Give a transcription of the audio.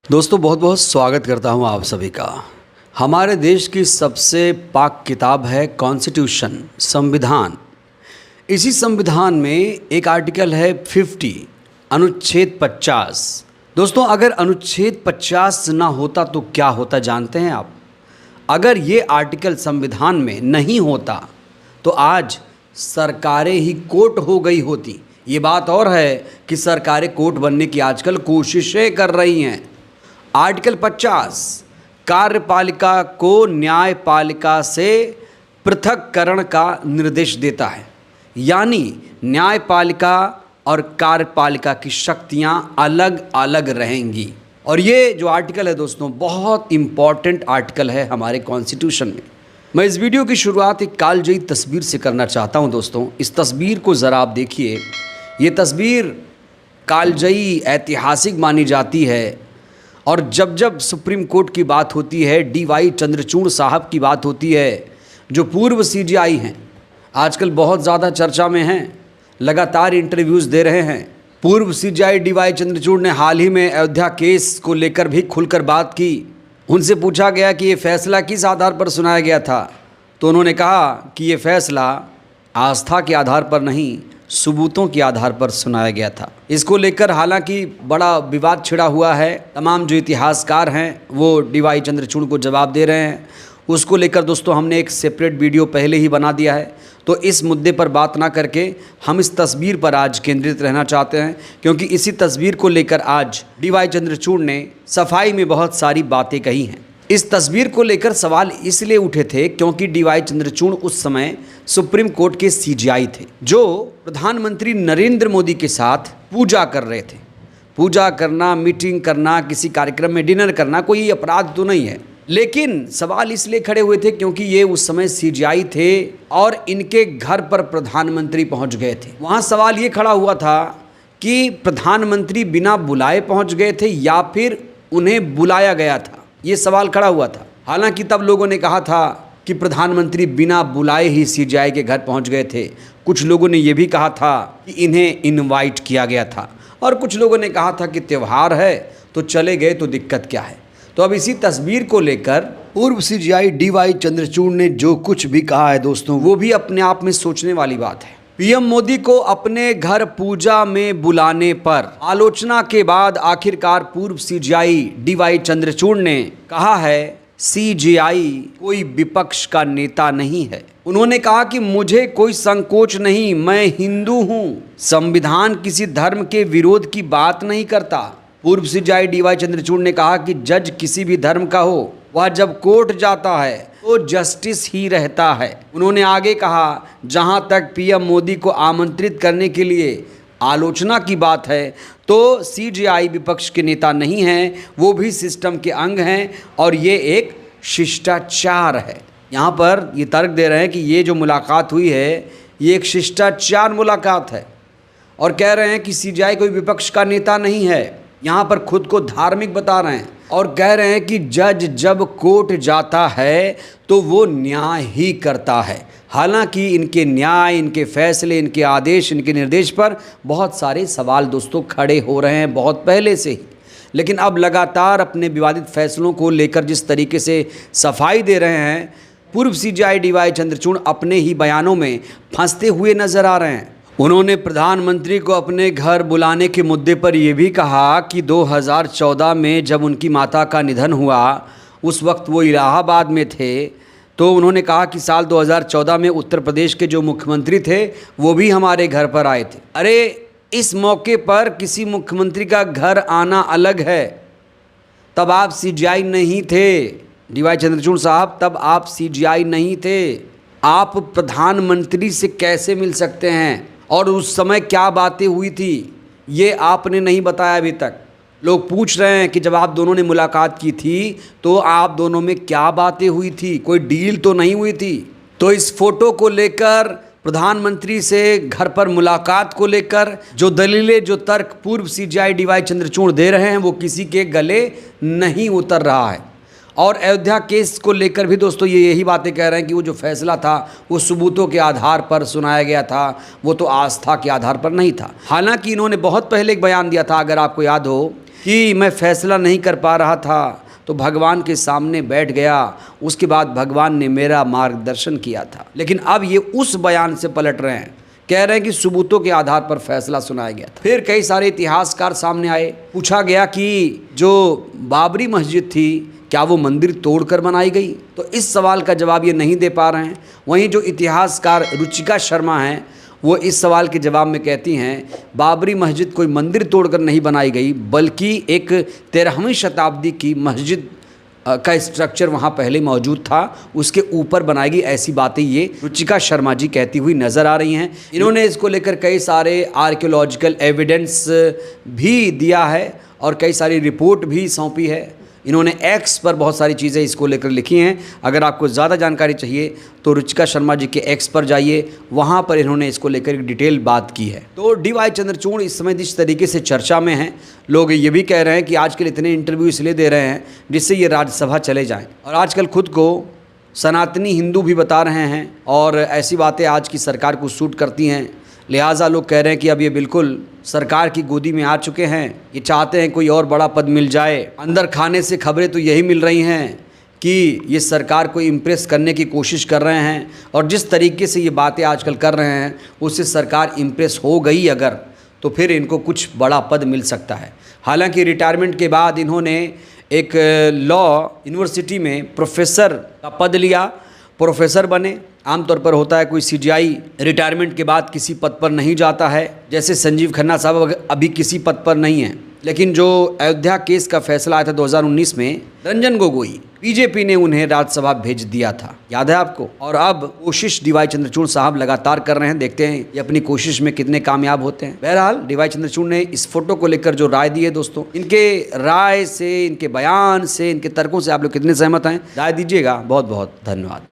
दोस्तों बहुत बहुत स्वागत करता हूं आप सभी का। हमारे देश की सबसे पाक किताब है कॉन्स्टिट्यूशन, संविधान। इसी संविधान में एक आर्टिकल है 50, अनुच्छेद 50। दोस्तों अगर अनुच्छेद 50 ना होता तो क्या होता जानते हैं आप? अगर ये आर्टिकल संविधान में नहीं होता तो आज सरकारें ही कोर्ट हो गई होती। ये बात और है कि सरकारें कोर्ट बनने की आजकल कोशिशें कर रही हैं। आर्टिकल 50 कार्यपालिका को न्यायपालिका से पृथक्करण का निर्देश देता है, यानी न्यायपालिका और कार्यपालिका की शक्तियां अलग अलग रहेंगी। और ये जो आर्टिकल है दोस्तों बहुत इम्पॉर्टेंट आर्टिकल है हमारे कॉन्स्टिट्यूशन में। मैं इस वीडियो की शुरुआत एक कालजयी तस्वीर से करना चाहता हूं दोस्तों। इस तस्वीर को ज़रा आप देखिए। ये तस्वीर कालजयी ऐतिहासिक मानी जाती है और जब जब सुप्रीम कोर्ट की बात होती है, DY चंद्रचूड़ साहब की बात होती है जो पूर्व CJI हैं, आजकल बहुत ज़्यादा चर्चा में हैं, लगातार इंटरव्यूज़ दे रहे हैं। पूर्व CJI DY चंद्रचूड़ ने हाल ही में अयोध्या केस को लेकर भी खुलकर बात की। उनसे पूछा गया कि ये फैसला किस आधार पर सुनाया गया था, तो उन्होंने कहा कि ये फैसला आस्था के आधार पर नहीं, सबूतों के आधार पर सुनाया गया था। इसको लेकर हालांकि बड़ा विवाद छिड़ा हुआ है। तमाम जो इतिहासकार हैं वो DY चंद्रचूड़ को जवाब दे रहे हैं। उसको लेकर दोस्तों हमने एक सेपरेट वीडियो पहले ही बना दिया है, तो इस मुद्दे पर बात ना करके हम इस तस्वीर पर आज केंद्रित रहना चाहते हैं, क्योंकि इसी तस्वीर को लेकर आज DY चंद्रचूड़ ने सफाई में बहुत सारी बातें कही हैं। इस तस्वीर को लेकर सवाल इसलिए उठे थे क्योंकि DY चंद्रचूड़ उस समय सुप्रीम कोर्ट के CJI थे, जो प्रधानमंत्री नरेंद्र मोदी के साथ पूजा कर रहे थे। पूजा करना, मीटिंग करना, किसी कार्यक्रम में डिनर करना कोई अपराध तो नहीं है, लेकिन सवाल इसलिए खड़े हुए थे क्योंकि ये उस समय CJI थे और इनके घर पर प्रधानमंत्री पहुंच गए थे। वहाँ सवाल ये खड़ा हुआ था कि प्रधानमंत्री बिना बुलाए पहुंच गए थे या फिर उन्हें बुलाया गया था, ये सवाल खड़ा हुआ था। हालांकि तब लोगों ने कहा था कि प्रधानमंत्री बिना बुलाए ही CJI के घर पहुंच गए थे। कुछ लोगों ने यह भी कहा था कि इन्हें इनवाइट किया गया था, और कुछ लोगों ने कहा था कि त्यौहार है तो चले गए तो दिक्कत क्या है। तो अब इसी तस्वीर को लेकर पूर्व CJI DY चंद्रचूड़ ने जो कुछ भी कहा है दोस्तों, वो भी अपने आप में सोचने वाली बात है। PM मोदी को अपने घर पूजा में बुलाने पर आलोचना के बाद आखिरकार पूर्व CJI DY चंद्रचूड़ ने कहा है CJI कोई विपक्ष का नेता नहीं है। उन्होंने कहा कि मुझे कोई संकोच नहीं, मैं हिंदू हूँ, संविधान किसी धर्म के विरोध की बात नहीं करता। पूर्व CJI DY चंद्रचूड़ ने कहा कि जज किसी भी धर्म का हो, वह जब कोर्ट जाता है तो जस्टिस ही रहता है। उन्होंने आगे कहा, जहां तक PM मोदी को आमंत्रित करने के लिए आलोचना की बात है तो CJI विपक्ष के नेता नहीं हैं, वो भी सिस्टम के अंग हैं और ये एक शिष्टाचार है। यहाँ पर ये तर्क दे रहे हैं कि ये जो मुलाकात हुई है ये एक शिष्टाचार मुलाकात है, और कह रहे हैं कि CJI कोई विपक्ष का नेता नहीं है। यहाँ पर खुद को धार्मिक बता रहे हैं और कह रहे हैं कि जज जब कोर्ट जाता है तो वो न्याय ही करता है। हालांकि इनके न्याय, इनके फैसले, इनके आदेश, इनके निर्देश पर बहुत सारे सवाल दोस्तों खड़े हो रहे हैं बहुत पहले से ही, लेकिन अब लगातार अपने विवादित फैसलों को लेकर जिस तरीके से सफाई दे रहे हैं, पूर्व CJI DY चंद्रचूड़ अपने ही बयानों में फंसते हुए नजर आ रहे हैं। उन्होंने प्रधानमंत्री को अपने घर बुलाने के मुद्दे पर यह भी कहा कि 2014 में जब उनकी माता का निधन हुआ, उस वक्त वो इलाहाबाद में थे, तो उन्होंने कहा कि साल 2014 में उत्तर प्रदेश के जो मुख्यमंत्री थे वो भी हमारे घर पर आए थे। अरे इस मौके पर किसी मुख्यमंत्री का घर आना अलग है, तब आप CJI नहीं थे DY चंद्रचूड़ साहब, तब आप CJI नहीं थे। आप प्रधानमंत्री से कैसे मिल सकते हैं और उस समय क्या बातें हुई थी ये आपने नहीं बताया अभी तक। लोग पूछ रहे हैं कि जब आप दोनों ने मुलाकात की थी तो आप दोनों में क्या बातें हुई थी, कोई डील तो नहीं हुई थी। तो इस फोटो को लेकर, प्रधानमंत्री से घर पर मुलाकात को लेकर जो दलीलें, जो तर्क पूर्व CJI DY चंद्रचूड़ दे रहे हैं वो किसी के गले नहीं उतर रहा है। और अयोध्या केस को लेकर भी दोस्तों ये यही बातें कह रहे हैं कि वो जो फैसला था वो सबूतों के आधार पर सुनाया गया था, वो तो आस्था के आधार पर नहीं था। हालांकि इन्होंने बहुत पहले एक बयान दिया था, अगर आपको याद हो, कि मैं फैसला नहीं कर पा रहा था तो भगवान के सामने बैठ गया, उसके बाद भगवान ने मेरा मार्गदर्शन किया था। लेकिन अब ये उस बयान से पलट रहे हैं, कह रहे हैं कि सबूतों के आधार पर फैसला सुनाया गया था। फिर कई सारे इतिहासकार सामने आए, पूछा गया कि जो बाबरी मस्जिद थी क्या वो मंदिर तोड़कर बनाई गई? तो इस सवाल का जवाब ये नहीं दे पा रहे हैं। वहीं जो इतिहासकार रुचिका शर्मा हैं वो इस सवाल के जवाब में कहती हैं बाबरी मस्जिद कोई मंदिर तोड़कर नहीं बनाई गई, बल्कि एक 13वीं शताब्दी की मस्जिद का स्ट्रक्चर वहाँ पहले मौजूद था, उसके ऊपर बनाई गई। ऐसी बातें ये रुचिका शर्मा जी कहती हुई नज़र आ रही हैं। इन्होंने इसको लेकर कई सारे आर्कियोलॉजिकल एविडेंस भी दिया है और कई सारी रिपोर्ट भी सौंपी है। इन्होंने एक्स पर बहुत सारी चीज़ें इसको लेकर लिखी हैं। अगर आपको ज़्यादा जानकारी चाहिए तो रुचिका शर्मा जी के एक्स पर जाइए, वहाँ पर इन्होंने इसको लेकर एक डिटेल बात की है। तो डी.वाई. चंद्रचूड़ इस समय जिस तरीके से चर्चा में हैं, लोग ये भी कह रहे हैं कि आजकल इतने इंटरव्यू इसलिए दे रहे हैं जिससे ये राज्यसभा चले जाएं, और आजकल खुद को सनातनी हिंदू भी बता रहे हैं और ऐसी बातें आज की सरकार को सूट करती हैं। लिहाजा लोग कह रहे हैं कि अब ये बिल्कुल सरकार की गोदी में आ चुके हैं, ये चाहते हैं कोई और बड़ा पद मिल जाए। अंदर खाने से खबरें तो यही मिल रही हैं कि ये सरकार को इम्प्रेस करने की कोशिश कर रहे हैं, और जिस तरीके से ये बातें आजकल कर रहे हैं उससे सरकार इम्प्रेस हो गई अगर, तो फिर इनको कुछ बड़ा पद मिल सकता है। हालांकि रिटायरमेंट के बाद इन्होंने एक लॉ यूनिवर्सिटी में प्रोफेसर का पद लिया, प्रोफेसर बने। आमतौर पर होता है कोई सीजीआई रिटायरमेंट के बाद किसी पद पर नहीं जाता है, जैसे संजीव खन्ना साहब अभी किसी पद पर नहीं हैं। लेकिन जो अयोध्या केस का फैसला आया था 2019 में, रंजन गोगोई बीजेपी ने उन्हें राज्यसभा भेज दिया था, याद है आपको। और अब कोशिश डी.वाई. चंद्रचूड़ साहब लगातार कर रहे हैं, देखते हैं ये अपनी कोशिश में कितने कामयाब होते हैं। बहरहाल डी.वाई. चंद्रचूड़ ने इस फोटो को लेकर जो राय दी है दोस्तों, इनके राय से, इनके बयान से, इनके तर्कों से आप लोग कितने सहमत हैं, राय दीजिएगा। बहुत बहुत धन्यवाद।